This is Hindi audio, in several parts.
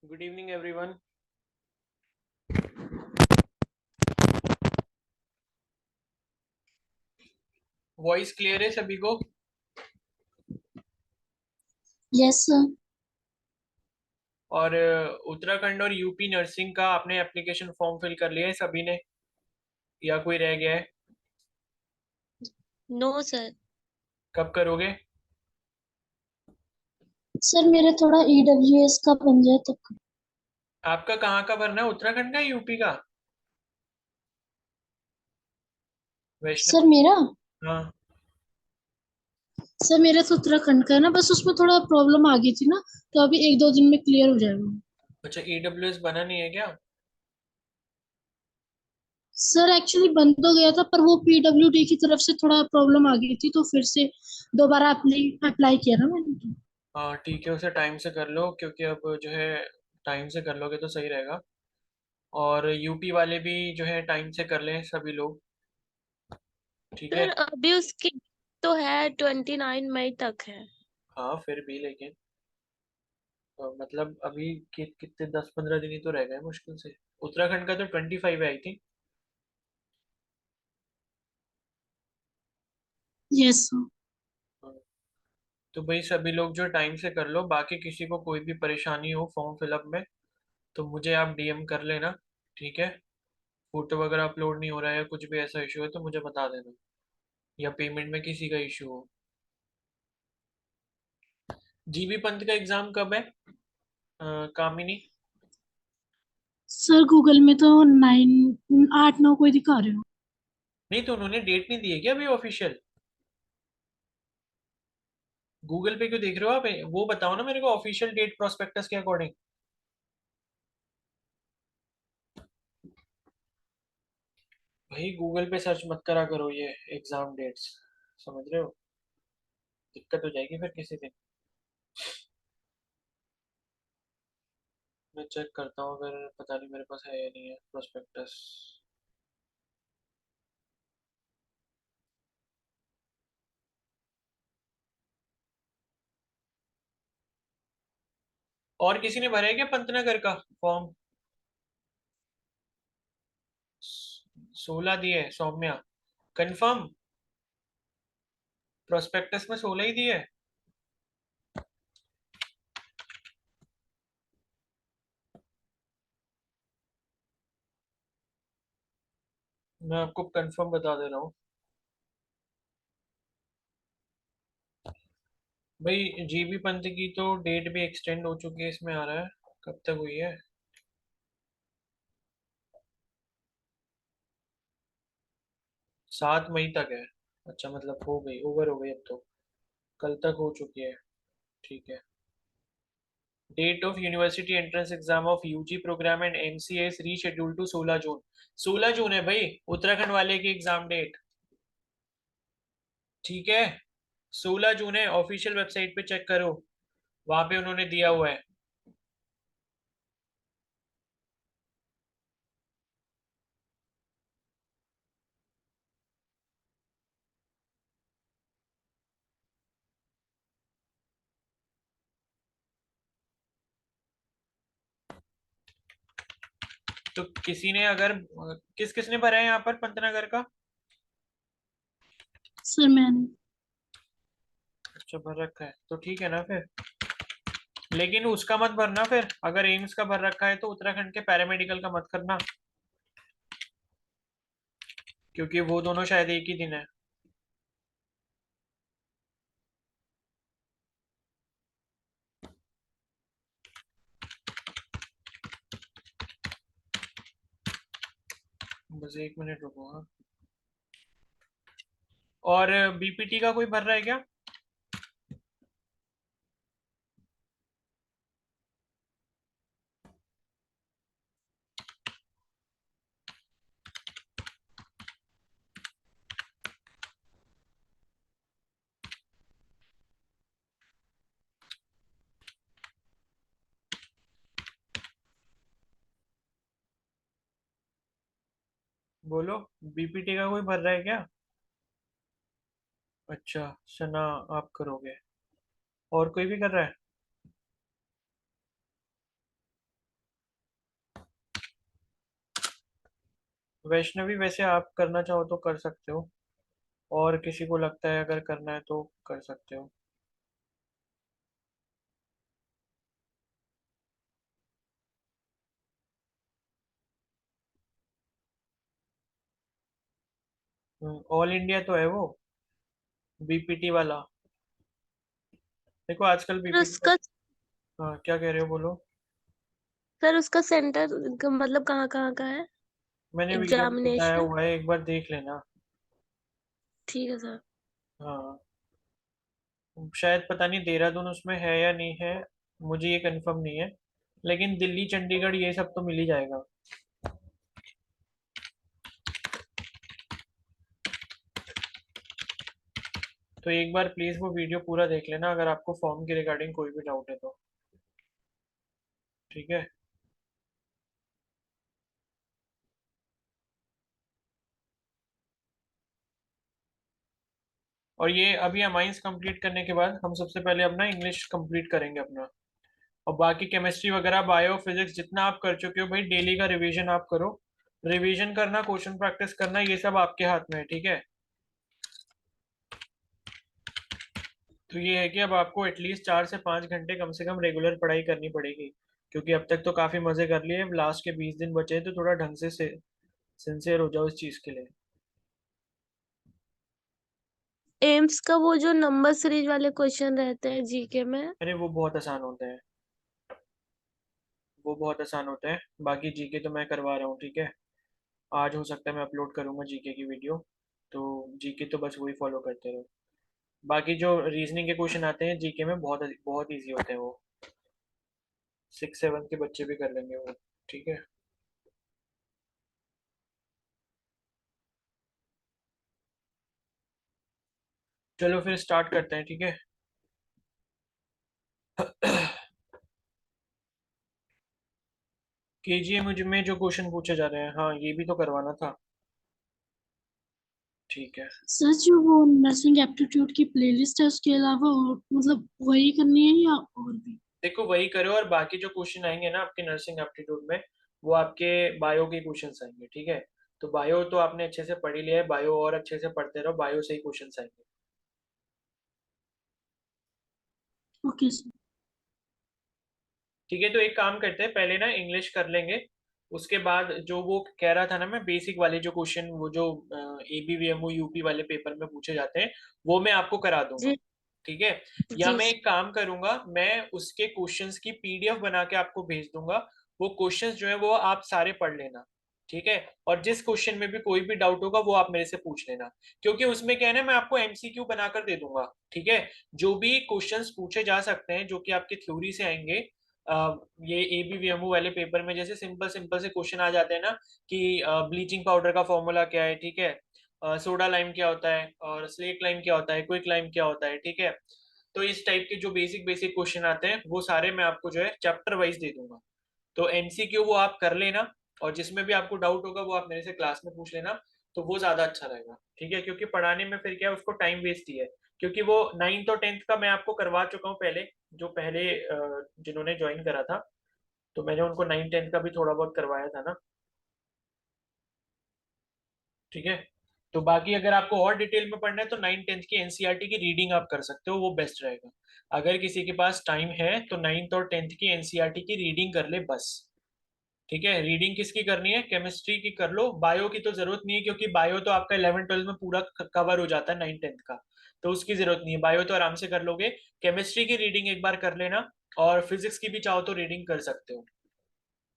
Good evening everyone. Voice clear है सभी को? Yes sir. और उत्तराखंड और यूपी नर्सिंग का आपने एप्लीकेशन फॉर्म फिल कर लिया है सभी ने, या कोई रह गया है? No sir. कब करोगे? सर मेरा थोड़ा ईडब्ल्यूएस का बन जाए तब। आपका कहाँ का भरना है, उत्तराखंड का या यूपी का? सर वैष्णव। मेरा हाँ। सर मेरा तो उत्तराखंड का है ना, बस उसमें थोड़ा प्रॉब्लम आ गई थी ना, तो अभी एक दो दिन में क्लियर हो जाएगा। अच्छा, ईडब्ल्यूएस बना नहीं है क्या? सर एक्चुअली बन तो गया था, पर वो पीडब्ल्यूडी की तरफ से थोड़ा प्रॉब्लम आ गई थी, तो फिर से दोबारा अप्लाई अप्लाई किया ना मैंने तो। हाँ ठीक है, उसे टाइम से कर लो क्योंकि अब जो है टाइम से कर लोगे तो सही रहेगा। और यूपी वाले भी जो है टाइम से कर लें सभी लोग। ठीक है। सर अभी उसकी तो है 29 मई तक है। हाँ फिर भी लेकिन मतलब अभी कितने 10-15 दिन ही तो रह गए मुश्किल से। उत्तराखंड का तो 25 है आई थिंक। Yes sir. तो भाई सभी लोग जो टाइम से कर लो, बाकी किसी को कोई भी परेशानी हो फॉर्म फिलअप में तो मुझे आप डीएम कर लेना। ठीक है। फोटो वगैरह अपलोड नहीं हो रहा है या कुछ भी ऐसा इशू है तो मुझे बता देना, या पेमेंट में किसी का इशू हो। जीबी पंत का एग्जाम कब है कामिनी? सर गूगल में तो 8 9 कोई दिखा रहे हो। नहीं तो उन्होंने डेट नहीं दी है क्या अभी ऑफिशियल? गूगल पे क्यों देख रहे हो आप? वो बताओ ना मेरे को ऑफिशियल डेट प्रोस्पेक्टस के अकॉर्डिंग। भाई गूगल पे सर्च मत करा करो ये एग्जाम डेट्स, समझ रहे हो? दिक्कत हो जाएगी फिर किसी दिन। मैं चेक करता हूँ अगर पता नहीं मेरे पास है या नहीं है प्रोस्पेक्टस। और किसी ने भरा है क्या पंतनगर का फॉर्म? 16 दिए सौम्या, कंफर्म? प्रोस्पेक्टस में 16 ही दिए? मैं आपको कंफर्म बता दे रहा हूँ। भाई जीबी पंत की तो डेट भी एक्सटेंड हो चुकी है, इसमें आ रहा है। कब तक हुई है? 7 मई तक है। अच्छा मतलब हो गई, ओवर हो गई अब तो। कल तक हो चुकी है। ठीक है। Date of university entrance exam of UG program and MCA is reschedule to 16 June. 16 June है भाई उत्तराखंड वाले की एग्जाम डेट। ठीक है। 16 जून है, ऑफिशियल वेबसाइट पे चेक करो, वहां पे उन्होंने दिया हुआ है। तो किसी ने अगर किस किस ने भरा है यहाँ पर पंतनगर का? सर मैंने अच्छा भर रखा है तो ठीक है ना फिर। लेकिन उसका मत भरना फिर, अगर एम्स का भर रखा है तो उत्तराखंड के पैरामेडिकल का मत करना, क्योंकि वो दोनों शायद एक ही दिन है। बस 1 मिनट रुको हाँ। और बीपीटी का कोई भर रहा है क्या? बोलो, बीपीटी का कोई भर रहा है क्या? अच्छा सना, आप करोगे? और कोई भी कर रहा है? वैष्णवी वैसे आप करना चाहो तो कर सकते हो, और किसी को लगता है अगर करना है तो कर सकते हो। ऑल इंडिया तो है वो, बीपीटी वाला। देखो आजकल सर बीपीटी का। उसका हाँ क्या कह रहे हो, बोलो। सर उसका सेंटर मतलब कहाँ कहाँ का है? मैंने वीडियो में बताया एग्जामिनेशन। हुआ है, एक बार देख लेना। ठीक है सर। हाँ, शायद पता नहीं देहरादून उसमें है या नहीं है, मुझे ये कंफर्म नहीं है, लेकिन दिल्ली चंडीगढ़ ये सब तो मिल ही जाएगा। तो एक बार प्लीज वो वीडियो पूरा देख लेना अगर आपको फॉर्म के रिगार्डिंग कोई भी डाउट है तो। ठीक है। और ये अभी अमाइंस कंप्लीट करने के बाद हम सबसे पहले अपना इंग्लिश कंप्लीट करेंगे अपना। और बाकी केमिस्ट्री वगैरह बायो फिजिक्स जितना आप कर चुके हो भाई, डेली का रिवीजन आप करो। रिवीजन करना, क्वेश्चन प्रैक्टिस करना, ये सब आपके हाथ में है, ठीक है। तो ये है कि अब आपको एटलीस्ट 4 से 5 घंटे कम से कम रेगुलर पढ़ाई करनी पड़ेगी, क्योंकि अब तक तो काफी मजे कर लिए, लास्ट के 20 दिन बचे हैं, तो थोड़ा ढंग से सिंसियर हो जाओ इस चीज के लिए। एम्स का वो जो नंबर सीरीज वाले क्वेश्चन रहते हैं जीके में। अरे वो बहुत आसान होते हैं, वो बहुत आसान होते हैं। बाकी जीके तो मैं करवा रहा हूँ, ठीक है। आज हो सकता है मैं अपलोड करूँगा जीके की वीडियो, तो जीके तो बस वही फॉलो करते रहो। बाकी जो रीजनिंग के क्वेश्चन आते हैं जीके में, बहुत बहुत ईजी होते हैं वो, 6 7 के बच्चे भी कर लेंगे वो, ठीक है। चलो फिर स्टार्ट करते हैं, ठीक है। केजीए मुझ में जो क्वेश्चन पूछे जा रहे हैं, हाँ ये भी तो करवाना था। ठीक है। सर जो वो नर्सिंग एप्टीट्यूड की प्लेलिस्ट है उसके अलावा और मतलब वही करनी है या और भी? देखो वही करो, और बाकी जो क्वेश्चन आएंगे ना आपके नर्सिंग एप्टीट्यूड में, वो आपके बायो के क्वेश्चन आएंगे, ठीक है। तो बायो तो आपने अच्छे से पढ़ ही लिया है, बायो और अच्छे से पढ़ते रहो, बायो से ही क्वेश्चन आएंगे। Okay sir. ठीक है, तो एक काम करते हैं, पहले ना इंग्लिश कर लेंगे, उसके बाद जो वो कह रहा था ना मैं, बेसिक वाले जो क्वेश्चन, वो जो एबीवीएमओ यूपी वाले पेपर में पूछे जाते हैं, वो मैं आपको करा दूंगा। जी। ठीक है। या जी मैं एक काम करूंगा, मैं उसके क्वेश्चंस की पीडीएफ बना के आपको भेज दूंगा। वो क्वेश्चंस जो है वो आप सारे पढ़ लेना, ठीक है। और जिस क्वेश्चन में भी कोई भी डाउट होगा वो आप मेरे से पूछ लेना, क्योंकि उसमें क्या है ना, मैं आपको एमसीक्यू बनाकर दे दूंगा, ठीक है। जो भी क्वेश्चंस पूछे जा सकते हैं जो कि आपकी थ्योरी से आएंगे, ये एबीवीएमओ वाले पेपर में, जैसे सिंपल सिंपल से क्वेश्चन आ जाते हैं ना, कि ब्लीचिंग पाउडर का फॉर्मूला क्या है, ठीक है। सोडा लाइम क्या होता है, और स्लेट लाइम क्या होता है, क्विक लाइम क्या होता है, ठीक है। तो इस टाइप के जो बेसिक बेसिक क्वेश्चन आते हैं वो सारे मैं आपको जो है चैप्टर वाइज दे दूंगा। तो एमसीक्यू वो आप कर लेना, और जिसमें भी आपको डाउट होगा वो आप मेरे से क्लास में पूछ लेना, तो वो ज्यादा अच्छा रहेगा, ठीक है। क्योंकि पढ़ाने में फिर क्या है, उसको टाइम वेस्ट ही है। क्योंकि वो 9th और 10th का मैं आपको करवा चुका हूँ पहले, जो पहले जिन्होंने ज्वाइन करा था, तो मैंने उनको 9th 10th का भी थोड़ा बहुत करवाया था ना, ठीक है। तो बाकी अगर आपको और डिटेल में पढ़ना है तो 9th 10th की एनसीईआरटी की रीडिंग आप कर सकते हो, वो बेस्ट रहेगा। अगर किसी के पास टाइम है तो 9th और 10th की एनसीईआरटी की रीडिंग कर ले बस। ठीक है, रीडिंग किसकी करनी है, केमिस्ट्री की कर लो, बायो की तो जरूरत नहीं है, क्योंकि बायो तो आपका 11th 12th में पूरा कवर हो जाता है 9th 10th का, तो उसकी जरूरत नहीं है, बायो तो आराम से कर लोगे। केमिस्ट्री की रीडिंग एक बार कर लेना, और फिजिक्स की भी चाहो तो रीडिंग कर सकते हो।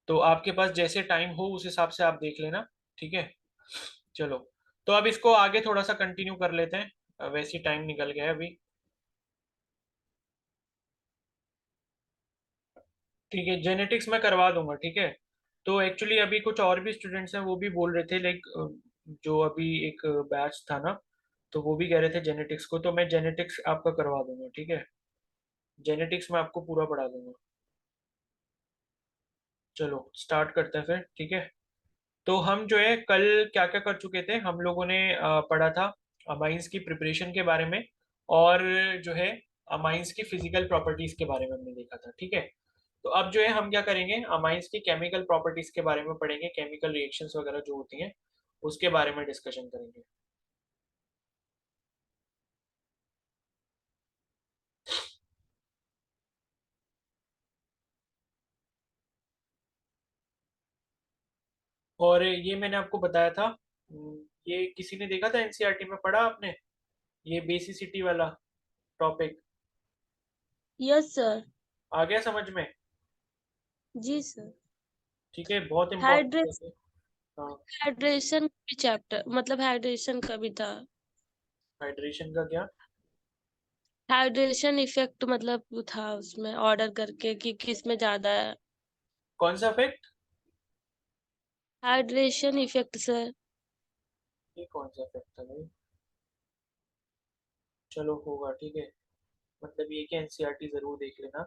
तो आपके पास जैसे टाइम हो उस हिसाब से आप देख लेना, ठीक है। चलो, तो अब इसको आगे थोड़ा सा कंटिन्यू कर लेते हैं, वैसे ही टाइम निकल गया है अभी। ठीक है, जेनेटिक्स मैं करवा दूंगा, ठीक है। तो एक्चुअली अभी कुछ और भी स्टूडेंट्स हैं, वो भी बोल रहे थे, लाइक जो अभी एक बैच था ना, तो वो भी कह रहे थे जेनेटिक्स को, तो मैं जेनेटिक्स आपका करवा दूंगा, ठीक है। जेनेटिक्स में आपको पूरा पढ़ा दूंगा। चलो स्टार्ट करते हैं फिर, ठीक है। तो हम जो है कल क्या क्या कर चुके थे, हम लोगों ने पढ़ा था अमाइंस की प्रिपरेशन के बारे में, और जो है अमाइंस की फिजिकल प्रॉपर्टीज के बारे में हमने देखा था, ठीक है। तो अब जो है हम क्या करेंगे, अमाइंस की केमिकल प्रॉपर्टीज के बारे में पढ़ेंगे, केमिकल रिएक्शंस वगैरह जो होती हैं उसके बारे में डिस्कशन करेंगे। और ये मैंने आपको बताया था, ये किसी ने देखा था एनसीईआरटी में, पढ़ा आपने ये बेसिसिटी वाला टॉपिक? Yes sir. आ गया समझ में? जी सर। ठीक है, बहुत हाइड्रेशन इंपॉर्टेंट है। हाँ। हाइड्रेशन भी चैप्टर, मतलब हाइड्रेशन का भी था। हाइड्रेशन का क्या? हाइड्रेशन इफेक्ट मतलब था उसमें ऑर्डर करके कि किस में ज्यादा है। कौन सा इफेक्ट? Hydration effect sir. ये कौन सा इफेक्ट था भाई? चलो होगा, ठीक है। मतलब ये कि एनसीईआरटी जरूर देख लेना।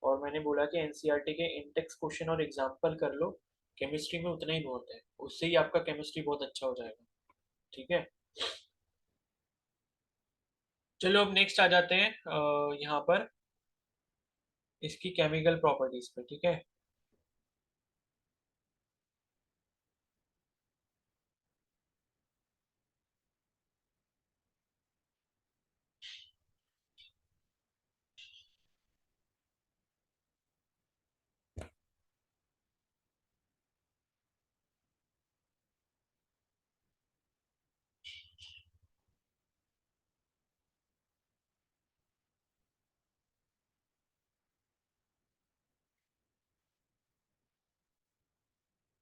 और मैंने बोला कि एनसीईआरटी के इंटेक्स क्वेश्चन और एग्जाम्पल कर लो, केमिस्ट्री में उतना ही बहुत है, उससे ही आपका केमिस्ट्री बहुत अच्छा हो जाएगा। ठीक है, चलो अब नेक्स्ट आ जाते हैं यहाँ पर इसकी केमिकल प्रॉपर्टीज पे। ठीक है,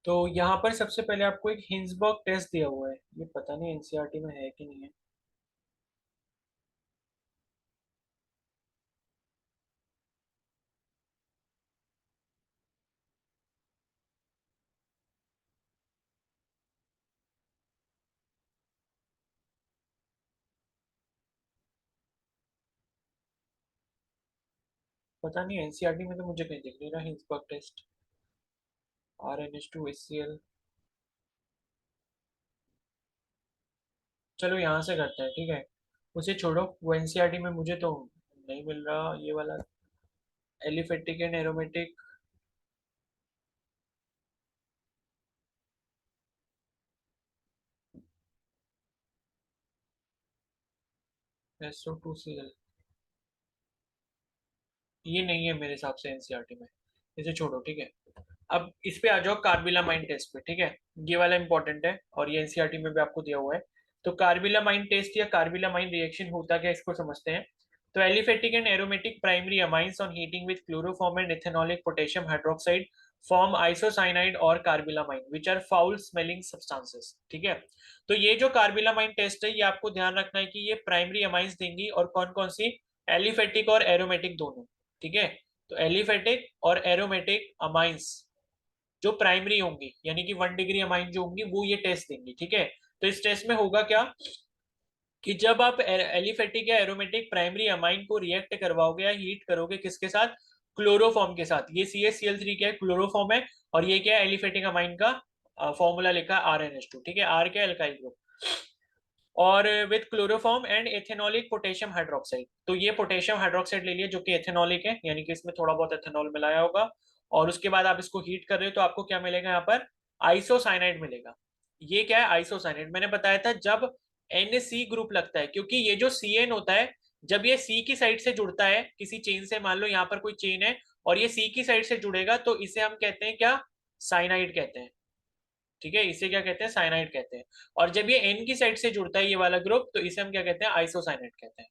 तो यहाँ पर सबसे पहले आपको एक हिंसबर्ग टेस्ट दिया हुआ है, ये पता नहीं एनसीईआरटी में है कि नहीं है। पता नहीं एनसीईआरटी में तो मुझे कहीं दिख नहीं रहा हिंसबर्ग टेस्ट। RnH2HCl। चलो यहाँ से करते हैं, ठीक है, उसे छोड़ो, वो एनसीईआरटी में मुझे तो नहीं मिल रहा ये वाला। एलिफेटिक एंड एरोमेटिक, SO2Cl, ये नहीं है मेरे हिसाब से एनसीईआरटी में, इसे छोड़ो। ठीक है, अब इस पे आ जाओ कार्बिलामाइन टेस्ट पे। ठीक है, ये वाला इंपॉर्टेंट है और ये एनसीईआरटी में भी आपको दिया हुआ है। तो कार्बिलामाइन टेस्ट या कार्बिलामाइन रिएक्शन होता क्या, इसको समझते हैं। तो aliphatic and aromatic primary amines on heating with chloroform and ethanolic potassium hydroxide form isocyanide और carbylamine which are foul smelling substances. ठीक है, तो ये जो कार्बिलामाइन टेस्ट है, ये आपको ध्यान रखना है कि ये प्राइमरी अमाइंस देंगी, और कौन कौन सी? एलिफेटिक और एरोमेटिक दोनों। ठीक है, तो एलिफेटिक और एरोमेटिक अमाइंस जो प्राइमरी होंगी, यानी कि 1 डिग्री अमाइन जो होंगी, वो ये टेस्ट देंगी। ठीक है, तो इस टेस्ट में होगा क्या कि जब आप एलिफेटिक या एरोमेटिक प्राइमरी अमाइन को रिएक्ट करवाओगे या हीट करोगे, किसके साथ? क्लोरोफॉर्म के साथ। ये CaCl3 क्या है? क्लोरोफॉर्म है। और ये क्या है? एलिफेटिक अमाइन का फॉर्मूला लिखा है RnH2। ठीक है, आर क्या? Alkyl group. और with chloroform and ethanolic potassium hydroxide, तो ये पोटेशियम हाइड्रोक्साइड ले लिया जो कि एथेनॉलिक है, यानी कि इसमें थोड़ा बहुत एथेनॉल मिलाया होगा। और उसके बाद आप इसको हीट कर रहे हो तो आपको क्या मिलेगा यहाँ पर? आइसोसाइनाइड मिलेगा। ये क्या है? आइसोसाइनाइड। मैंने बताया था जब NC ग्रुप लगता है, क्योंकि ये जो CN होता है, जब ये C की साइड से जुड़ता है किसी चेन से, मान लो यहाँ पर कोई चेन है और ये C की साइड से जुड़ेगा, तो इसे हम कहते हैं क्या? साइनाइड कहते हैं। ठीक है, इसे क्या कहते हैं? साइनाइड कहते हैं। और जब ये N की साइड से जुड़ता है ये वाला ग्रुप, तो इसे हम क्या कहते हैं? आइसोसाइनाइड कहते हैं।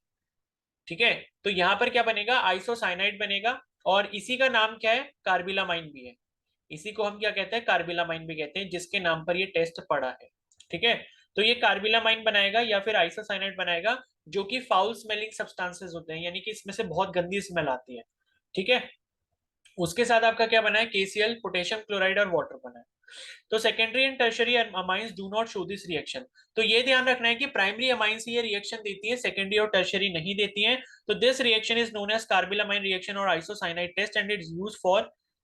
ठीक है, तो यहाँ पर क्या बनेगा? आइसोसाइनाइड बनेगा। और इसी का नाम क्या है? कार्बिलामाइन भी है। इसी को हम क्या कहते हैं? कार्बिलामाइन भी कहते हैं, जिसके नाम पर ये टेस्ट पड़ा है। ठीक है, तो ये कार्बिलामाइन बनाएगा या फिर आइसोसाइनाइड बनाएगा, जो कि फाउल स्मेलिंग सब्सटेंसेस होते हैं, यानी कि इसमें से बहुत गंदी स्मेल आती है। ठीक है, उसके साथ आपका क्या बना है? KCl, पोटेशियम क्लोराइड और वाटर बना है। तो secondary and tertiary amines do not show this reaction. तो ये ध्यान रखना है कि प्राइमरी अमाइंस ये रिएक्शन देती है, सेकेंडरी और टर्शरी नहीं देती हैं। तो this reaction is known as carbylamine reaction और isocyanide test and it's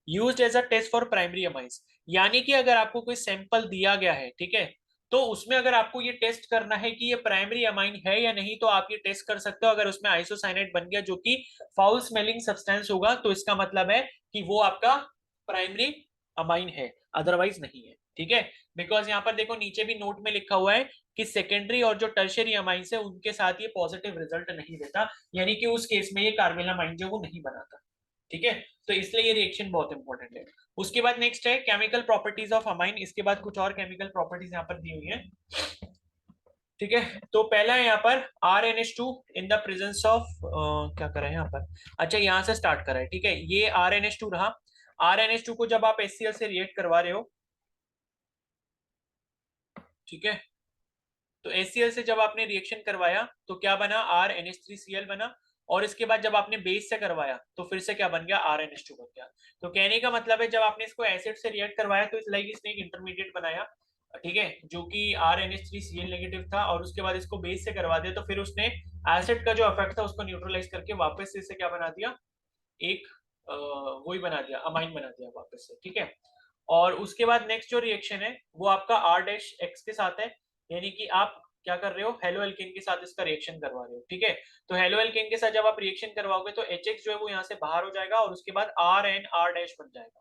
used as a test for primary amines. यानी कि अगर आपको कोई सैंपल दिया गया है, ठीक है, तो उसमें अगर आपको ये टेस्ट करना है कि ये प्राइमरी अमाइन है या नहीं, तो आप ये टेस्ट कर सकते हो। अगर उसमें आइसोसाइनाइड बन गया जो कि फाउल स्मेलिंग सब्सटेंस होगा, तो इसका मतलब है कि वो आपका प्राइमरी अमाइन है, अदरवाइज नहीं है। ठीक है, बिकॉज यहाँ पर देखो नीचे भी नोट में लिखा हुआ है कि सेकेंडरी और जो टर्शियरी अमाइंस है उनके साथ ये पॉजिटिव रिजल्ट नहीं देता, यानी कि उस केस में ये कार्बेलामाइन जो वो नहीं बनाता। ठीक है, तो इसलिए ये रिएक्शन बहुत इंपॉर्टेंट है। उसके बाद नेक्स्ट है केमिकल प्रॉपर्टीज ऑफ अमाइन। इसके बाद कुछ और केमिकल प्रॉपर्टीज यहाँ पर दी हुई है। ठीक है, तो पहला है यहाँ पर RnH2 in the presence of क्या करें यहाँ पर, अच्छा यहाँ से स्टार्ट करें। ठीक है, ये RnH2 रहा। RnH2 को जब आप HCl से रिएक्ट करवा रहे हो, ठीक है, तो HCl से जब आपने रिएक्शन करवाया तो क्या बना, RnH3Cl बना। और इसके बाद जब आपने बेस से करवाया तो फिर से क्या बन गया, RnH2 बन गया। तो कहने का मतलब है जब आपने इसको एसिड से रिएक्ट करवाया तो इसने एक इंटरमीडिएट बनाया, ठीक है, जो कि RnH3Cl नेगेटिव था, और उसके बाद इसको बेस से करवा दिया तो फिर उसने एसिड का जो इफेक्ट था उसको न्यूट्रलाइज करके वापस से इसे क्या बना दिया, एक वही बना दिया, अमाइन बना दिया वापस से। ठीक है, और उसके बाद नेक्स्ट जो रिएक्शन है वो आपका R-X के साथ है, यानी कि आप क्या कर रहे हो, हेलो एल्केन के साथ इसका रिएक्शन करवा रहे हो। ठीक है, तो हेलो एल्केन के साथ जब आप रिएक्शन करवाओगे तो HX जो है वो यहाँ से बाहर हो जाएगा और उसके बाद RnR- बन जाएगा।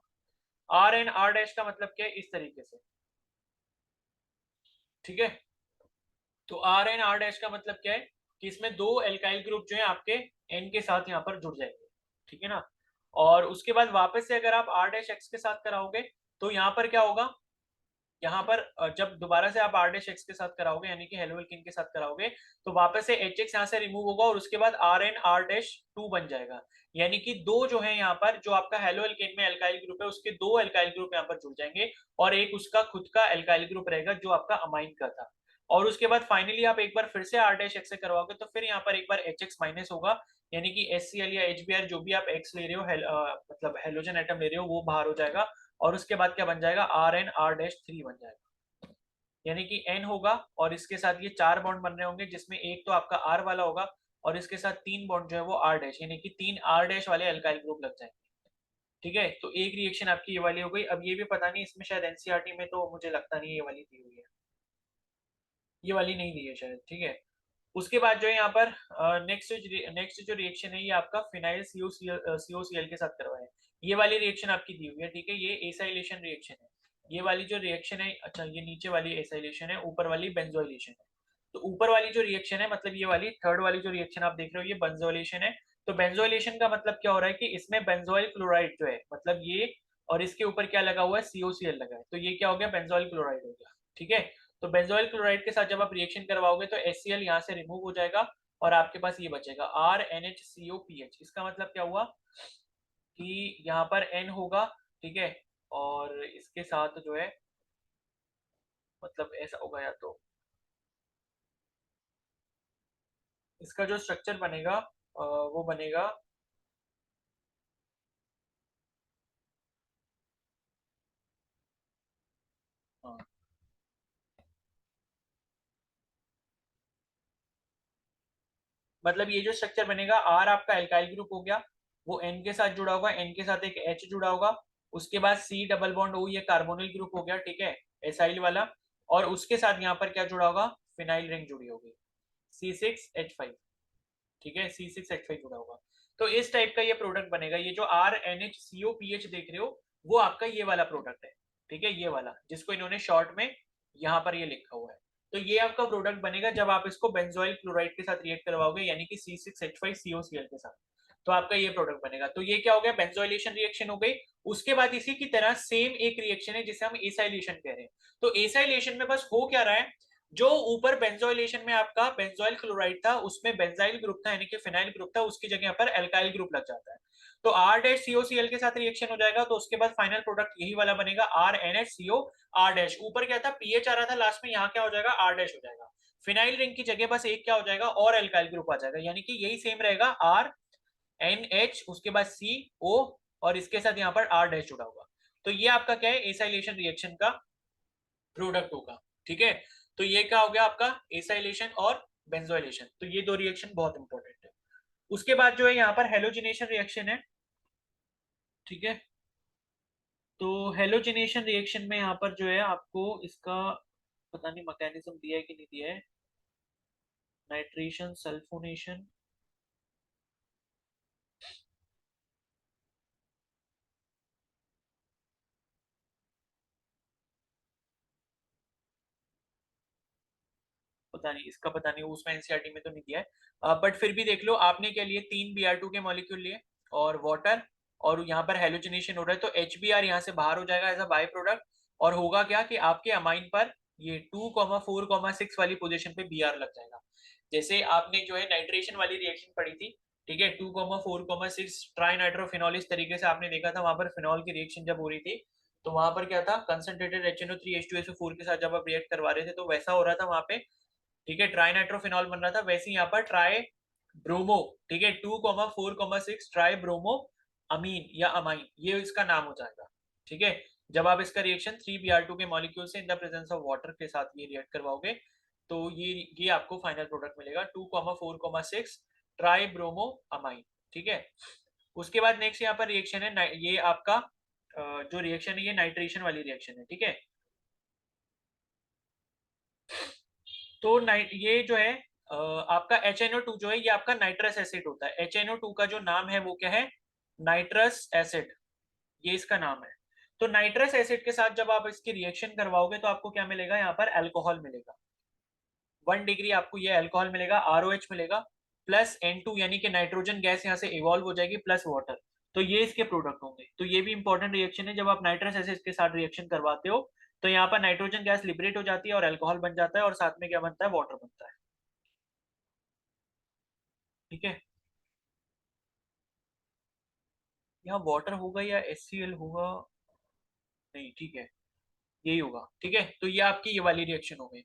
RnR- का मतलब क्या है, इस तरीके से। ठीक है, तो RnR- का मतलब क्या है कि इसमें दो एल्काइल ग्रुप जो है आपके N के साथ यहाँ पर जुड़ जाएंगे। ठीक है ना, और उसके बाद वापस से अगर आप R-X के साथ कराओगे तो यहाँ पर क्या होगा, यहाँ पर जब दोबारा से आप R-X के साथ कराओगे यानी कि हेलो एल्केन के साथ कराओगे तो वापस से HX यहाँ से रिमूव होगा और उसके बाद RnR-2 बन जाएगा, यानी कि दो जो है यहाँ पर जो आपका हेलो एल्केन में एल्काइल ग्रुप है उसके दो एल्काइल ग्रुप यहाँ पर जुड़ जाएंगे और एक उसका खुद का एल्काइल ग्रुप रहेगा जो आपका अमाइन का था। और उसके बाद फाइनली आप एक बार फिर से R-X से करवाओगे तो फिर यहाँ पर एक बार HX माइनस होगा, यानी कि HCl या HBr जो भी आप X ले रहे हो, मतलब हेलोजन एटम ले रहे हो, वो बाहर हो जाएगा और उसके बाद क्या बन जाएगा, RnR-3 बन जाएगा, यानी कि N होगा और इसके साथ ये चार बॉन्ड बन रहे होंगे जिसमें एक तो आपका R वाला होगा और इसके साथ तीन बॉन्ड जो है वो R-, यानी कि तीन R- वाले अल्काइल ग्रुप लग जाएंगे। ठीक है, तो एक रिएक्शन आपकी ये वाली हो गई। अब ये भी पता नहीं इसमें शायद एनसीईआरटी में तो मुझे लगता नहीं ये वाली दी हुई है, ये वाली नहीं दी है शायद। ठीक है, उसके बाद जो है यहाँ पर नेक्स्ट जो रिएक्शन है ये आपका फिनाइल COCl के साथ करवाया है। ये वाली रिएक्शन आपकी दी हुई है। ठीक है, ये एसाइलेशन रिएक्शन है। ये वाली जो रिएक्शन है, अच्छा ये नीचे वाली एसाइलेशन है, ऊपर वाली बेंजोइलेशन है। तो ऊपर वाली जो रिएक्शन है मतलब ये वाली थर्ड वाली जो रिएक्शन आप देख रहे हो ये बेंजोइलेशन है। तो बेंजोइलेशन का मतलब क्या हो रहा है कि इसमें बेंजोइल क्लोराइड जो है मतलब ये, और इसके ऊपर क्या लगा हुआ है, COCl लगा है, तो ये क्या हो गया, बेंजोइल क्लोराइड हो गया। ठीक है, तो बेंजोइल क्लोराइड के साथ जब आप रिएक्शन करवाओगे तो HCl यहाँ से रिमूव हो जाएगा और आपके पास ये बचेगा RnHCOPH। इसका मतलब क्या हुआ कि यहाँ पर N होगा, ठीक है, और इसके साथ जो है मतलब ऐसा होगा, या तो इसका जो स्ट्रक्चर बनेगा वो बनेगा, हाँ, मतलब ये जो स्ट्रक्चर बनेगा, R आपका एल्काइल ग्रुप हो गया, वो N के साथ जुड़ा होगा, N के साथ एक H जुड़ा होगा, उसके बाद C डबल बॉन्ड O, ये कार्बोनिल ग्रुप हो गया, ठीक है, एसाइल वाला, और उसके साथ यहाँ पर क्या जुड़ा होगा, फिनाइल रिंग जुड़ी होगी, C6H5। ठीक है, C6H5 जुड़ा होगा। तो इस टाइप का ये प्रोडक्ट बनेगा। ये जो RnHCOPH देख रहे हो वो आपका ये वाला प्रोडक्ट है। ठीक है, ये वाला जिसको इन्होंने शॉर्ट में यहाँ पर ये लिखा हुआ है। तो ये आपका प्रोडक्ट बनेगा जब आप इसको बेंजोइल क्लोराइड के साथ रिएक्ट करवाओगे, यानी कि C6H5COCl के साथ, तो आपका ये प्रोडक्ट बनेगा। तो ये क्या हो गया, बेंजोइलेशन रिएक्शन हो गई। उसके बाद इसी की तरह सेम एक रिएक्शन है जिसे हम एसाइलेशन कह रहे हैं। तो एसाइलेशन में बस हो क्या रहा है, जो ऊपर बेंजोइलेशन में आपका बेंजोइल क्लोराइड था उसमें बेंजाइल ग्रुप था यानी कि फिनाइल ग्रुप था, उसकी जगह पर एल्काइल ग्रुप लग जाता है। तो R-COCl के साथ रिएक्शन हो जाएगा तो उसके बाद फाइनल प्रोडक्ट यही वाला बनेगा, RnHCO ऊपर क्या था, पीएच आ रहा था लास्ट में, यहाँ क्या हो जाएगा, R- हो जाएगा। फिनाइल रिंग की जगह बस एक क्या हो जाएगा, और एल्काइल ग्रुप आ जाएगा, यानी कि यही सेम रहेगा, RnH उसके बाद CO और इसके साथ यहाँ पर R- जुड़ा होगा। तो ये आपका क्या है, एसाइलेशन रिएक्शन का प्रोडक्ट होगा। ठीक है, तो ये क्या हो गया आपका, एसाइलेशन और बेंजोइलेशन। तो ये दो रिएक्शन बहुत इंपॉर्टेंट है। उसके बाद जो है यहाँ पर हेलोजिनेशन रिएक्शन है। ठीक है, तो हेलोजिनेशन रिएक्शन में यहाँ पर जो है आपको इसका पता नहीं मैकेनिज्म दिया है कि नहीं दिया है, नाइट्रेशन सल्फोनेशन, पता नहीं, इसका पता नहीं, उसमें एनसीईआरटी में तो नहीं दिया है, बट फिर भी देख लो, आपने क्या लिए 3 Br2 के मॉलिक्यूल लिए और वाटर, और यहाँ पर हेलोजिनेशन हो रहा है, तो HBr यहाँ से बाहर हो जाएगा एज अ बाय प्रोडक्ट, और होगा क्या कि आपके अमाइन पर ये 2,4,6 वाली पोजीशन पे Br लग जाएगा। जैसे आपने जो है नाइट्रेशन वाली रिएक्शन पढ़ी थी, ठीक है, 2,4,6 ट्राई नाइट्रोफिनॉल, इस तरीके से आपने देखा था, वहां पर फिनॉल की रिएक्शन जब हो रही थी तो वहां पर क्या था, कंसंट्रेटेड HNO3H2SO4 के साथ जब आप रिएक्ट करवा रहे थे तो वैसा हो रहा था वहां पे, ठीक है, ट्राई नाइट्रोफिनॉल बन रहा था, वैसे ही यहाँ पर ट्राई ब्रोमो, ठीक है, 2,4,6 ट्राई ब्रोमो अमीन या अमाइन, ये इसका नाम हो जाएगा, ठीक है। जब आप इसका रिएक्शन 3Br2 के मॉलिक्यूल से in the presence of water के साथ ये रिएक्ट करवाओगे तो ये आपको फाइनल प्रोडक्ट मिलेगा 2,4,6 ट्राई ब्रोमो अमाइन, ठीक है। उसके बाद नेक्स्ट यहाँ पर रिएक्शन है, ये आपका जो रिएक्शन है ये नाइट्रेशन वाली रिएक्शन है, ठीक है। तो ये जो है आपका HNO2 जो है ये आपका नाइट्रस एसिड होता है। HNO2 का जो नाम है वो क्या है, नाइट्रस एसिड, ये इसका नाम है। तो नाइट्रस एसिड के साथ जब आप इसकी रिएक्शन करवाओगे तो आपको क्या मिलेगा, यहाँ पर अल्कोहल मिलेगा, 1 डिग्री आपको ये अल्कोहल मिलेगा, ROH मिलेगा, प्लस N2 यानी कि नाइट्रोजन गैस यहाँ से इवॉल्व हो जाएगी, प्लस वाटर, तो ये इसके प्रोडक्ट होंगे। तो ये भी इंपॉर्टेंट रिएक्शन है, जब आप नाइट्रस एसिड के साथ रिएक्शन करवाते हो तो यहाँ पर नाइट्रोजन गैस लिबरेट हो जाती है और अल्कोहल बन जाता है, और साथ में क्या बनता है, वाटर बनता है, ठीक है। यहाँ वाटर होगा या HCl होगा, नहीं, ठीक है, यही होगा, ठीक है। तो ये आपकी ये वाली रिएक्शन हो गई।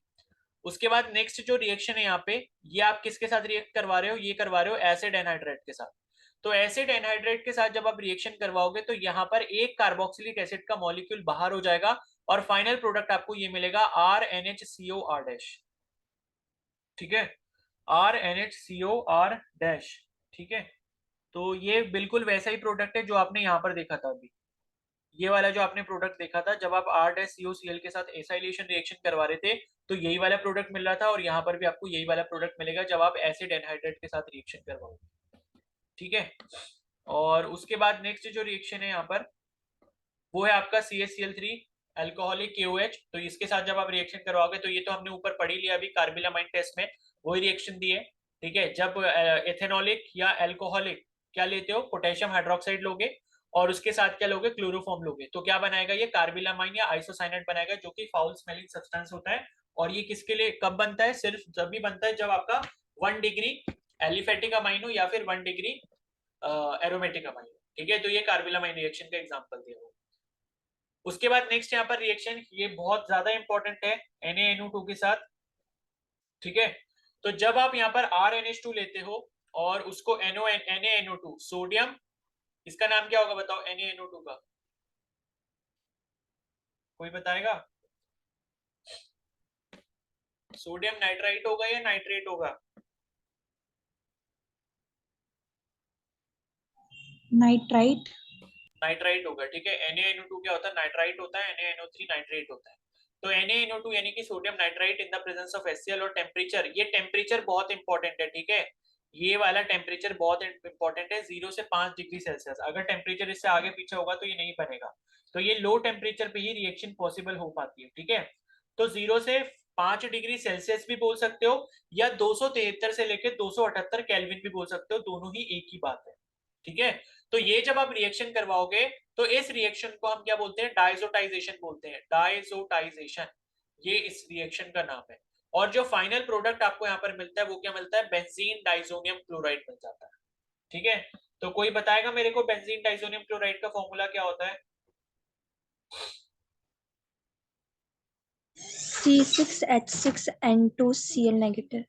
उसके बाद नेक्स्ट जो रिएक्शन है यहाँ पे, ये आप किसके साथ रिएक्ट करवा रहे हो, ये करवा रहे हो एसिड एनहाइड्रेट के साथ। तो एसिड एनहाइड्रेट के साथ जब आप रिएक्शन करवाओगे तो यहाँ पर एक कार्बोक्सिलिक एसिड का मॉलिक्यूल बाहर हो जाएगा और फाइनल प्रोडक्ट आपको ये मिलेगा RNHCOR डैश, ठीक है, RNHCOR डैश, ठीक है। तो ये बिल्कुल वैसा ही प्रोडक्ट है जो आपने यहाँ पर देखा था अभी, ये वाला जो आपने प्रोडक्ट देखा था जब आप R-COCl के साथ एसाइलेशन रिएक्शन करवा रहे थे तो यही वाला प्रोडक्ट मिल रहा था, और यहाँ पर भी आपको यही वाला प्रोडक्ट मिलेगा जब आप एसिड एनहाइड्रेट के साथ रिएक्शन करवाओगे, ठीक है। और उसके बाद नेक्स्ट जो रिएक्शन है यहाँ पर वो है आपका CaCl3 अल्कोहलिक KOH। तो इसके साथ जब आप रिएक्शन करवाओगे तो ये तो हमने ऊपर पढ़ ही लिया अभी कार्बिलामाइन टेस्ट में, वही रिएक्शन दी है, ठीक है। जब एथेनॉलिक या अल्कोहलिक क्या लेते हो, पोटेशियम हाइड्रोक्साइड लोगे और उसके साथ क्या लोगे, क्लोरोफॉर्म लोगे, तो क्या बनाएगा ये कार्बिलामाइन या आइसोसाइनेट बनाएगा, जो कि फाउल स्मेलिंग सब्सटेंस होता है। और ये किसके लिए कब बनता है, सिर्फ जब भी बनता है जब आपका 1 डिग्री एलिफेटिक अमाइन हो या फिर 1 डिग्री एरोमेटिक अमाइन हो, ठीक है। तो ये कार्बिलामाइन रिएक्शन का एग्जांपल दिया हुआ। उसके बाद नेक्स्ट यहाँ पर रिएक्शन, ये बहुत ज्यादा इंपॉर्टेंट है NaNO2 के साथ, ठीक है। तो जब आप यहाँ पर RNH2 लेते हो और उसको NaNO2 सोडियम, इसका नाम क्या होगा बताओ NaNO2 का, कोई बताएगा, सोडियम नाइट्राइट होगा या नाइट्रेट होगा, नाइट्राइट। नाइट्राइट होगा, ठीक है। NaNO2 क्या होता है, नाइट्राइट होता है, NaNO3 नाइट्रेट होता है। तो NaNO2 यानी कि sodium nitrite in the presence of HCl और टेम्परेचर, ये टेम्परेचर बहुत इंपॉर्टेंट है, ठीक है। ये वाला टेम्परेचर बहुत इंपॉर्टेंट है, 0 से 5 डिग्री सेल्सियस, अगर टेम्परेचर इससे आगे पीछे होगा तो ये नहीं बनेगा। तो ये लो टेम्परेचर पे ही रिएक्शन पॉसिबल हो पाती है, ठीक है। तो 0 से 5 डिग्री सेल्सियस भी बोल सकते हो या 273 से लेकर 278 केल्विन भी बोल सकते हो, दोनों ही एक ही बात है, ठीक है। तो ये जब आप रिएक्शन करवाओगे तो इस रिएक्शन को हम क्या बोलते हैं, डाइजोटाइजेशन बोलते हैं, डाइजोटाइजेशन, ये इस रिएक्शन का नाम है। और जो फाइनल प्रोडक्ट आपको यहाँ पर मिलता है वो क्या मिलता है, बेंजीन डाइजोनियम क्लोराइड मिल जाता है, ठीक है। तो कोई बताएगा मेरे को बेंजीन डाइजोनियम क्लोराइड का फॉर्मूला क्या होता है, C6H6N2Cl नेगेटिव।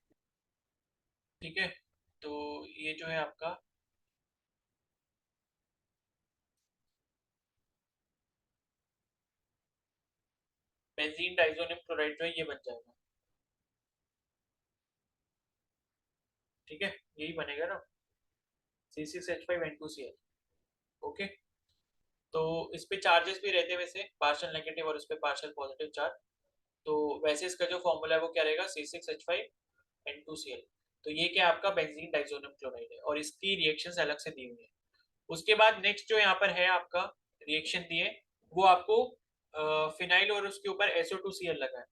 ठीक है। तो ये जो है आपका बेंजीन डाइजोनियम क्लोराइड जो है ये बन जाएगा, ठीक है, यही बनेगा ना, C6H5N2Cl, ओके। तो इस पे चार्जेस भी रहते हैं वैसे, पार्शियल नेगेटिव और इस पे पार्शियल पॉजिटिव चार्ज। तो वैसे इसका जो फॉर्मूला है वो क्या रहेगा, C6H5N2Cl। तो ये क्या आपका बेंजीन डाइजोनियम क्लोराइड है और इसकी रिएक्शंस अलग से दी हुई है। उसके बाद नेक्स्ट जो यहाँ पर है आपका रिएक्शन दिए वो आपको फिनाइल और उसके ऊपर SO2Cl लगा है।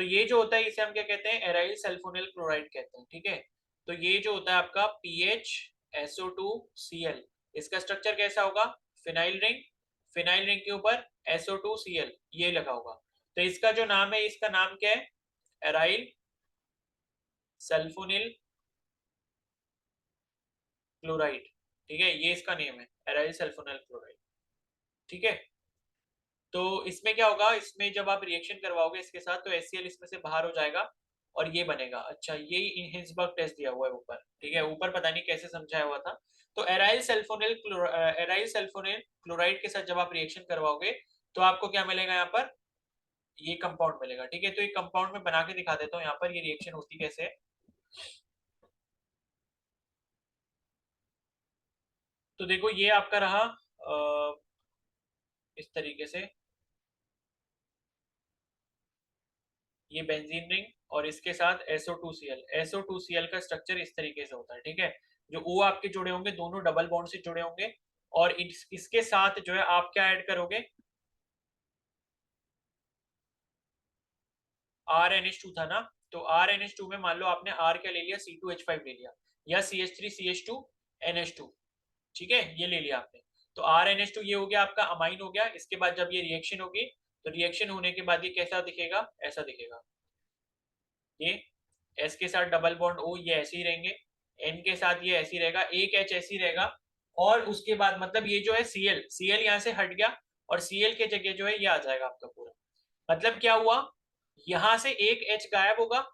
तो ये जो होता है इसे हम क्या कहते हैं, एराइल सल्फोनिल क्लोराइड कहते हैं, ठीक है। तो ये जो होता है आपका PHSO2Cl, इसका स्ट्रक्चर कैसा होगा, फिनाइल रिंग, फिनाइल रिंग के ऊपर SO2Cl ये लगा होगा। तो इसका जो नाम है, इसका नाम क्या है, एराइल सल्फोनिल क्लोराइड, ठीक है, ये इसका नेम है, एराइल सल्फोनिल क्लोराइड, ठीक है। तो इसमें क्या होगा, इसमें जब आप रिएक्शन करवाओगे इसके साथ तो HCl इसमें से बाहर हो जाएगा और ये बनेगा। अच्छा, ये हिंसबर्ग टेस्ट दिया हुआ है ऊपर, ठीक है, ऊपर पता नहीं कैसे समझाया हुआ था। तो एराइल सल्फोनिल क्लोराइड के साथ जब आप रिएक्शन करवाओगे तो आपको क्या मिलेगा, यहाँ पर ये कंपाउंड मिलेगा, ठीक है। तो ये कंपाउंड में बना के दिखा देता हूँ यहाँ पर ये रिएक्शन होती कैसे है। तो देखो ये आपका रहा इस तरीके से, ये बेंजीन रिंग और इसके साथ SO2Cl, SO2Cl का स्ट्रक्चर इस तरीके से होता है, ठीक है। जो O आपके जुड़े होंगे दोनों डबल बॉन्ड से जुड़े होंगे और इसके साथ जो है आप क्या ऐड करोगे, RNH2 था ना, तो RNH2 में मान लो आपने R क्या ले लिया, C2H5 ले लिया या CH3CH2NH2, ठीक है, ये ले लिया आपने। तो RNH2 ये हो गया आपका अमाइन हो गया। इसके बाद जब ये रिएक्शन होगी तो रिएक्शन होने के बाद ये कैसा दिखेगा, ऐसा दिखेगा, ये S के साथ डबल बॉन्ड O ये ऐसे ही रहेंगे, N के साथ ये ऐसे ही रहेगा, एक H ऐसे ही रहेगा और उसके बाद मतलब ये जो है Cl यहाँ से हट गया और Cl के जगह जो है ये आ जाएगा आपका पूरा। मतलब क्या हुआ, यहाँ से एक H गायब होगा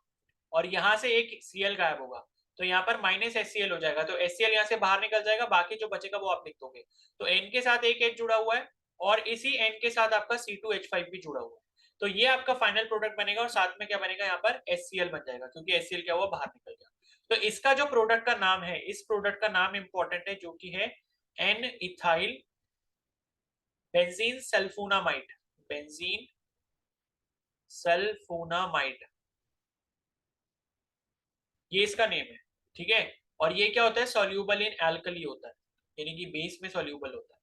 और यहाँ से एक Cl गायब होगा, तो यहाँ पर -HCl हो जाएगा। तो HCl यहाँ से बाहर निकल जाएगा, बाकी जो बचेगा वो आप लिख दोगे। तो N के साथ एक H जुड़ा हुआ है और इसी N के साथ आपका C2H5 भी जुड़ा हुआ है। तो ये आपका फाइनल प्रोडक्ट बनेगा और साथ में क्या बनेगा, यहाँ पर HCl बन जाएगा क्योंकि HCl क्या हुआ, बाहर निकल गया। तो इसका जो प्रोडक्ट का नाम है, इस प्रोडक्ट का नाम इंपॉर्टेंट है जो कि है N ethyl benzene sulphonamide, benzene sulphonamide, ये इसका नेम है, ठीक है। और ये क्या होता है, सॉल्यूबल इन एल्कली होता है, यानी कि बेस में सॉल्यूबल होता है,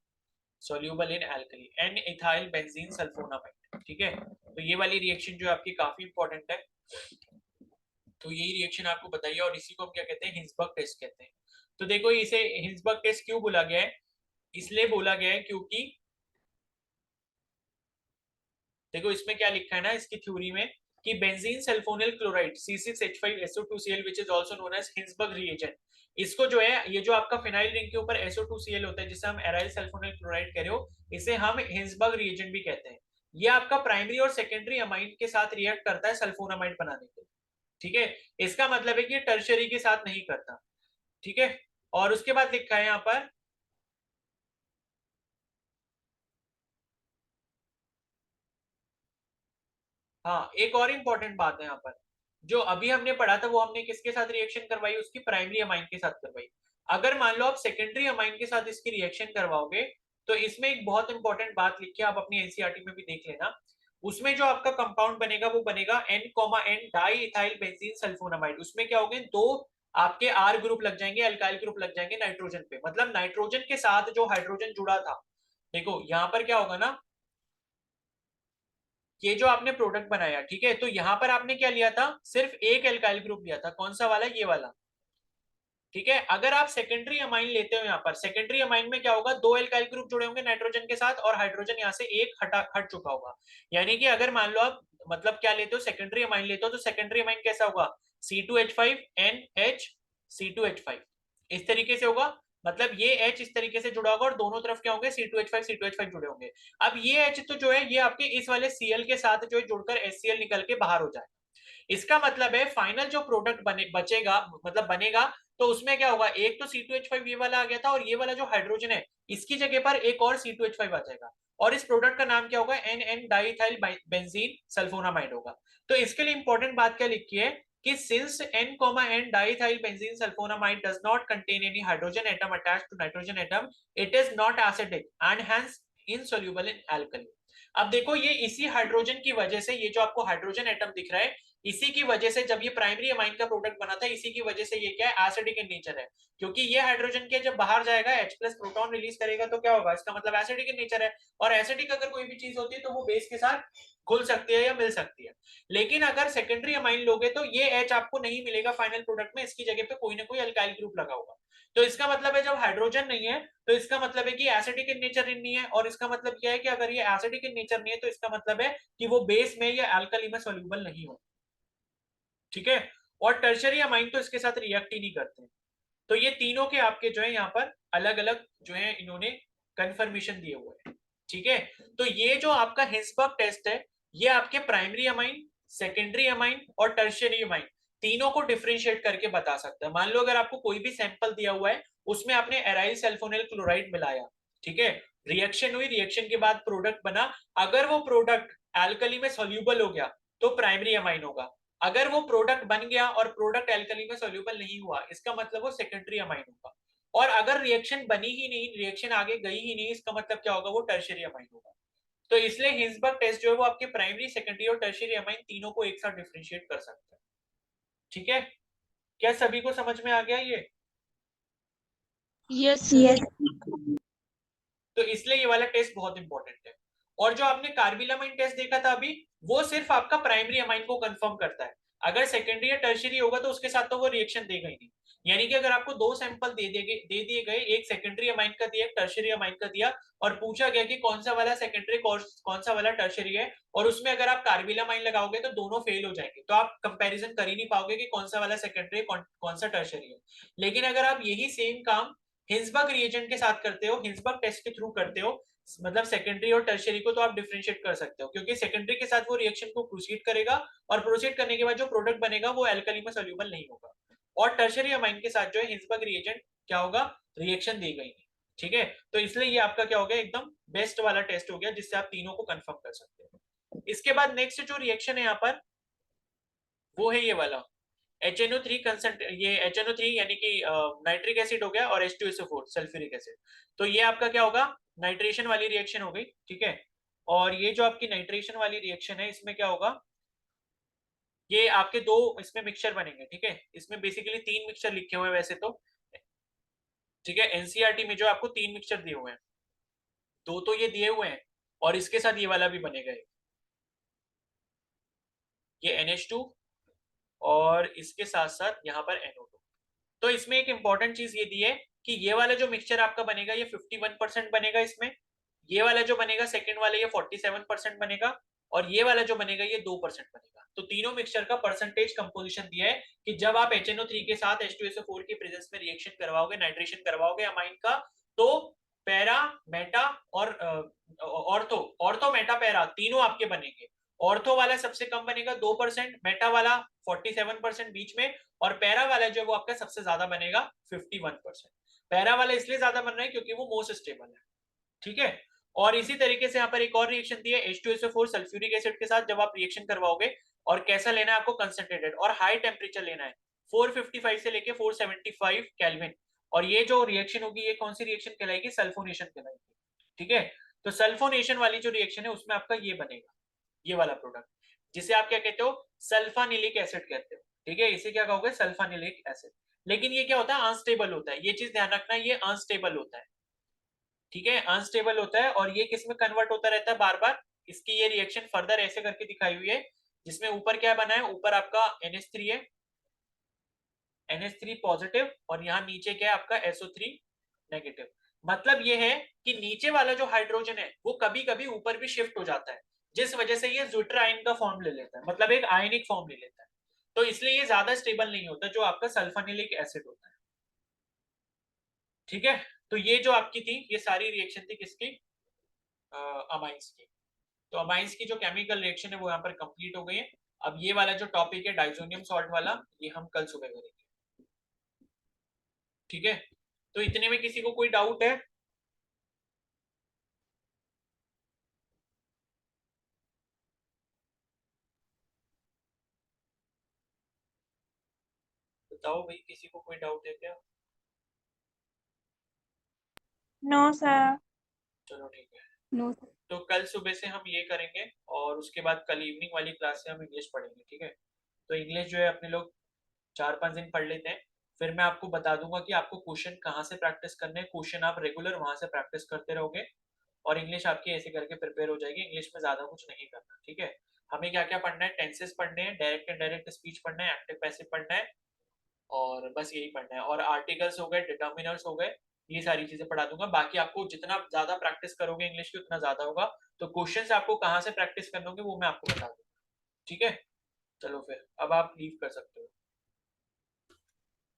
soluble in alkali, N ethyl benzene sulphonamide, ठीक है। तो ये वाली रिएक्शन जो आपकी काफी इंपॉर्टेंट है, तो यही रिएक्शन आपको बताइए और इसी को हम क्या कहते हैं, हिंसबर्ग टेस्ट कहते हैं। तो देखो इसे हिंसबर्ग टेस्ट क्यों बोला गया है, इसलिए बोला गया है क्योंकि देखो इसमें क्या लिखा है ना इसकी थ्योरी में कि benzene sulphonyl chloride C6H5SO2Cl which is also known as Hinsberg reagent, इसको जो है ये जो आपका फिनाइल रिंग के ऊपर SO2Cl होता है जिसे हम एराइल सल्फोनिल क्लोराइड कह रहे हो, इसे हम हिंसबर्ग रिएजेंट भी कहते हैं। ये आपका प्राइमरी और सेकेंडरी अमाइन के साथ रिएक्ट करता है सल्फोनामाइड बनाने के लिए, ठीक है। इसका मतलब है कि टर्शरी के साथ नहीं करता, ठीक है। और उसके बाद लिखा है यहाँ पर हाँ, एक और इंपॉर्टेंट बात है यहाँ पर, जो अभी हमने पढ़ा था वो हमने किसके साथ रिएक्शन करवाई, उसकी प्राइमरी अमाइन के साथ करवाई। अगर मान लो आप सेकेंडरी अमाइन के साथ इसकी रिएक्शन करवाओगे तो इसमें एक बहुत इंपॉर्टेंट बात लिखी है, आप अपनी एनसीईआरटी में भी देख लेना। उसमें जो आपका कंपाउंड बनेगा वो बनेगा N, diethyl benzene sulphonamide. उसमें क्या होंगे, दो आपके R ग्रुप लग जाएंगे, अल्काइल ग्रुप लग जाएंगे नाइट्रोजन पे, मतलब नाइट्रोजन के साथ जो हाइड्रोजन जुड़ा था। देखो यहाँ पर क्या होगा ना, ये जो आपने प्रोडक्ट बनाया, ठीक है, तो यहां पर आपने क्या लिया था, सिर्फ एक एल्काइल ग्रुप लिया था, कौन सा वाला, ये वाला, ठीक है। अगर आप सेकेंडरी अमाइन लेते हो यहाँ पर, सेकेंडरी अमाइन में क्या होगा, दो एल्काइल ग्रुप जुड़े होंगे नाइट्रोजन के साथ और हाइड्रोजन यहाँ से एक हट चुका होगा। यानी कि अगर मान लो आप मतलब क्या लेते हो, सेकेंडरी अमाइन लेते हो, तो सेकेंडरी अमाइन कैसा होगा, C2H5NH C2H5 इस तरीके से होगा। मतलब ये H इस तरीके से जुड़ा होगा और दोनों तरफ क्या होंगे, C2H5 जुड़े होंगे। अब ये H तो जो है ये आपके इस वाले Cl के साथ जो है जुड़कर HCl निकल के बाहर हो जाए। इसका मतलब है फाइनल जो प्रोडक्ट बचेगा मतलब बनेगा, तो उसमें क्या होगा, एक तो C2H5 ये वाला आ गया था और ये वाला जो हाइड्रोजन है इसकी जगह पर एक और C2H5 आ जाएगा और इस प्रोडक्ट का नाम क्या होगा, NN डाइथाइल बेंजीन सल्फोनामाइड होगा। तो इसके लिए इंपॉर्टेंट बात क्या लिखी है कि since N, diethyl benzene sulfonamide does not contain any hydrogen atom attached to nitrogen atom, it is not acidic and hence insoluble in alkali। अब देखो ये इसी हाइड्रोजन की वजह से ये जो आपको हाइड्रोजन एटम दिख रहा है इसी की वजह से जब ये प्राइमरी अमाइन का प्रोडक्ट बना था, इसी की वजह से ये क्या है, एसिडिक इन नेचर है, क्योंकि ये हाइड्रोजन के जब बाहर जाएगा H प्लस प्रोटॉन रिलीज करेगा तो क्या होगा, इसका मतलब एसिडिक इन नेचर है, और एसिडिक अगर कोई भी चीज होती है तो वो बेस के साथ घुल सकती है या मिल सकती है। लेकिन अगर सेकेंडरी अमाइन लोगे तो ये H आपको नहीं मिलेगा फाइनल प्रोडक्ट में, इसकी जगह पे कोई ना कोई अल्काइल ग्रुप लगा होगा। तो इसका मतलब है जब हाइड्रोजन नहीं है तो इसका मतलब है कि एसिडिक इन नेचर नहीं है, और इसका मतलब क्या है कि अगर ये एसिडिक इन नेचर नहीं है तो इसका मतलब है कि वो बेस में या अल्कली में सोल्यूबल नहीं हो। ठीक है, और टर्शरी अमाइन तो इसके साथ रिएक्ट ही नहीं करते। तो ये तीनों के आपके जो है यहाँ पर अलग अलग जो है इन्होंने कंफर्मेशन दिए हुए हैं। ठीक है, तो ये जो आपका हिंसबर्ग टेस्ट है, ये आपके प्राइमरी अमाइन, सेकेंडरी अमाइन और टर्शियरी अमाइन तीनों को डिफरेंशिएट करके बता सकता है। मान लो अगर आपको कोई भी सैंपल दिया हुआ है, उसमें आपने एराइल सल्फोनिल क्लोराइड मिलाया, ठीक है, रिएक्शन हुई, रिएक्शन के बाद प्रोडक्ट बना, अगर वो प्रोडक्ट एल्कली में सोल्यूबल हो गया तो प्राइमरी अमाइन होगा, अगर वो प्रोडक्ट बन गया और प्रोडक्ट एल्कली में सोल्यूबल नहीं हुआ, इसका मतलब वो सेकेंडरी अमाइन होगा, और अगर रिएक्शन बनी ही नहीं, रिएक्शन आगे गई ही नहीं, इसका मतलब क्या होगा, वो टर्शियरी अमाइन होगा। तो इसलिए हिंसबर्ग टेस्ट जो है वो आपके प्राइमरी, सेकेंडरी और टर्शियरी अमाइन तीनों को एक साथ डिफरेंशिएट कर सकता है। ठीक है, क्या सभी को समझ में आ गया ये? Yes yes. सर। तो इसलिए ये वाला टेस्ट बहुत इंपॉर्टेंट है। और जो आपने कार्बिलामाइन टेस्ट देखा था अभी, वो सिर्फ आपका प्राइमरी अमाइन को कंफर्म करता है, अगर सेकेंडरी या टर्शियरी होगा तो उसके साथ तो वो रिएक्शन देगा ही नहीं। यानी कि अगर आपको दो सैंपल दे दिए गए, एक सेकेंडरी अमाइन का दिया, एक टर्शियरी अमाइन का दिया, और पूछा गया कि कौन सा वाला सेकेंडरी कौन सा वाला टर्शियरी है, और उसमें अगर आप कार्बिलामाइन लगाओगे तो दोनों फेल हो जाएंगे, तो आप कंपैरिजन कर ही नहीं पाओगे कि कौन सा वाला सेकेंडरी कौन सा टर्शियरी है। लेकिन अगर आप यही सेम काम हिंसबर्ग रिएजेंट के साथ करते हो, हिंसबर्ग टेस्ट के थ्रू करते हो, मतलब सेकेंडरी और टर्शियरी को, तो आप डिफरेंशिएट कर सकते हो, क्योंकि सेकेंडरी के साथ वो रिएक्शन को प्रोसीड करेगा, और प्रोसीड करने के बाद जो प्रोडक्ट बनेगा वो एल्कली में सोल्यूबल नहीं होगा, और टर्शियरी अमाइन के साथ जो है हिंसबर्ग रिएजेंट क्या होगा, रिएक्शन देगा ही नहीं। ठीक है, तो इसलिए ये आपका क्या हो गया, एकदम बेस्ट वाला टेस्ट हो गया, जिससे आप तीनों को कंफर्म कर सकते हो। इसके बाद नेक्स्ट जो रिएक्शन है यहाँ पर, वो है ये वाला HNO3 कंसेंट, ये HNO3 यानी कि नाइट्रिक एसिड हो गया, और H2SO4 सल्फ्यूरिक एसिड। तो ये आपका क्या होगा, नाइट्रेशन वाली रिएक्शन हो गई। ठीक है, और ये जो आपकी नाइट्रेशन वाली रिएक्शन है, इसमें क्या होगा, ये आपके दो इसमें मिक्सचर बनेंगे। ठीक है, इसमें बेसिकली तीन मिक्सचर लिखे हुए हैं वैसे तो। ठीक है, एनसीईआरटी में जो आपको तीन मिक्सचर दिए हुए हैं, दो तो ये दिए हुए हैं, और इसके साथ ये वाला भी बनेगा, ये NH2, और इसके साथ साथ यहाँ पर NO2। तो इसमें एक इंपॉर्टेंट चीज ये दी है कि ये वाला जो मिक्सचर आपका बनेगा ये 51% बनेगा इसमें, ये वाला जो बनेगा सेकंड वाला ये 47% बनेगा, और ये वाला जो बनेगा ये 2% बनेगा। तो तीनों मिक्सचर का परसेंटेज कंपोजिशन दिया है कि जब आप HNO3 के साथ H2SO4 की प्रेजेंस में रिएक्शन करवाओगे, नाइट्रेशन करवाओगे अमाइन का, तो पैरा, मेटा और ऑर्थो, ऑर्थो मेटा पैरा तीनों आपके बनेंगे। ऑर्थो वाला सबसे कम बनेगा 2%, मेटा वाला 47% बीच में, और पैरा वाला जो वो आपका सबसे ज्यादा बनेगा 51%। पैरा वाला इसलिए ज्यादा बन रहा है क्योंकि वो मोस्ट स्टेबल है। ठीक है, और इसी तरीके से यहाँ पर एक और रिएक्शन दी है H2SO4 सल्फ्यूरिक एसिड के साथ, जब आप रिएक्शन करवाओगे, और कैसा लेना है आपको, कंसंट्रेटेड और हाई टेम्परेचर लेना है, 455 से लेके 475 केल्विन। और ये जो रिएक्शन होगी ये कौन सी रिएक्शन कहलाएगी, सल्फोनेशन कहलाएगी। ठीक है, तो सल्फोनेशन वाली जो रिएक्शन है उसमें आपका ये बनेगा, ये वाला प्रोडक्ट, जिसे आप क्या कहते हो, सल्फानिलिक एसिड कहते हो। ठीक है, इसे क्या कहोगे, सल्फानिलिक एसिड। लेकिन ये क्या होता है, अनस्टेबल होता है, ये चीज ध्यान रखना, ये अनस्टेबल होता है। ठीक है, अनस्टेबल होता है, और ये किस में कन्वर्ट होता रहता है बार बार, इसकी ये रिएक्शन फर्दर ऐसे करके दिखाई हुई है, जिसमें ऊपर क्या बना है, ऊपर आपका NH3 है, NH3 पॉजिटिव, और यहाँ नीचे क्या है आपका SO3 नेगेटिव। मतलब ये है कि नीचे वाला जो हाइड्रोजन है वो कभी कभी ऊपर भी शिफ्ट हो जाता है, जिस वजह से ये ज्विटर आयन का फॉर्म ले लेता है, मतलब एक आयनिक फॉर्म ले लेता है। तो इसलिए ये ज्यादा स्टेबल नहीं होता जो आपका सल्फानिलिक एसिड होता है। ठीक है, तो ये जो आपकी थी ये सारी रिएक्शन थी किसकी, अमाइंस की। तो अमाइंस की जो केमिकल रिएक्शन है वो यहाँ पर कंप्लीट हो गई है। अब ये वाला जो टॉपिक है डाइजोनियम सॉल्ट वाला, ये हम कल सुबह करेंगे। ठीक है, तो इतने में किसी को कोई डाउट है? बताओ भाई, किसी को कोई डाउट है क्या? No sir. चलो ठीक है, नो सर। तो कल सुबह से हम ये करेंगे, और उसके बाद कल इवनिंग वाली क्लास से हम इंग्लिश पढ़ेंगे। ठीक है, तो इंग्लिश जो है अपने लोग 4-5 दिन पढ़ लेते हैं, फिर मैं आपको बता दूंगा कि आपको क्वेश्चन कहाँ से प्रैक्टिस करने हैं। क्वेश्चन आप रेगुलर वहां से प्रैक्टिस करते रहोगे और इंग्लिश आपकी ऐसे करके प्रिपेयर हो जाएगी। इंग्लिश में ज्यादा कुछ नहीं करना, ठीक है। हमें क्या क्या पढ़ना है, टेंसेस पढ़ने हैं, डायरेक्ट एंड डायरेक्ट स्पीच पढ़ना है, एक्टिव पैसिव पढ़ना है, और बस यही पढ़ना है। और आर्टिकल्स हो गए, डिटर्मिनर्स हो गए, ये सारी चीजें पढ़ा दूंगा। बाकी आपको जितना ज्यादा प्रैक्टिस करोगे इंग्लिश की उतना ज्यादा होगा। तो क्वेश्चंस आपको कहाँ से प्रैक्टिस करने होंगे वो मैं आपको बता दूंगा, ठीक है। चलो फिर अब आप लीव कर सकते हो।